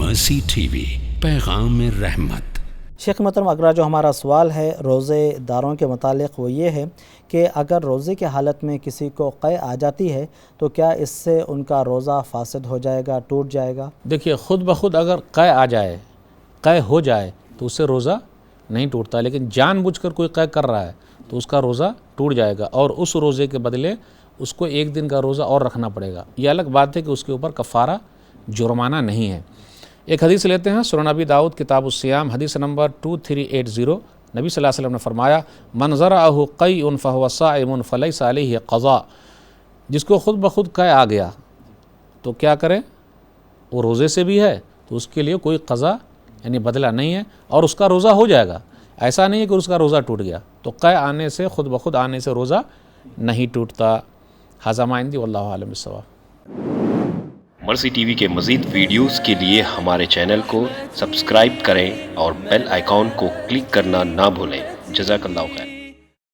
مرسی T V, پیغام رحمت۔ شیخ محترم، اگلا جو ہمارا سوال ہے روزے داروں کے متعلق وہ یہ ہے کہ اگر روزے کی حالت میں کسی کو قے آ جاتی ہے تو کیا اس سے ان کا روزہ فاسد ہو جائے گا، ٹوٹ جائے گا؟ دیکھیے، خود بخود اگر قے آ جائے، قے ہو جائے تو اس سے روزہ نہیں ٹوٹتا، لیکن جان بوجھ کر کوئی قے کر رہا ہے تو اس کا روزہ ٹوٹ جائے گا، اور اس روزے کے بدلے اس کو ایک دن کا روزہ اور رکھنا پڑے گا۔ یہ الگ بات ہے کہ اس کے اوپر کفارہ جرمانہ نہیں ہے۔ ایک حدیث لیتے ہیں، سنن ابی داؤد کتاب الصیام، حدیث نمبر 2380، نبی صلی اللہ علیہ وسلم نے فرمایا، من ذرعہ قیء فہو صائم فلیس علیہ قضاء۔ جس کو خود بخود قے آ گیا تو کیا کرے؟ وہ روزے سے بھی ہے تو اس کے لیے کوئی قضا یعنی بدلہ نہیں ہے، اور اس کا روزہ ہو جائے گا۔ ایسا نہیں ہے کہ اس کا روزہ ٹوٹ گیا، تو قے آنے سے، خود بخود آنے سے روزہ نہیں ٹوٹتا۔ ھذا ما عندی واللہ اعلم بالصواب۔ مرسی ٹی وی کے مزید ویڈیوز کے لیے ہمارے چینل کو سبسکرائب کریں اور بیل آئیکن کو کلک کرنا نہ بھولیں۔ جزاک اللہ خیر۔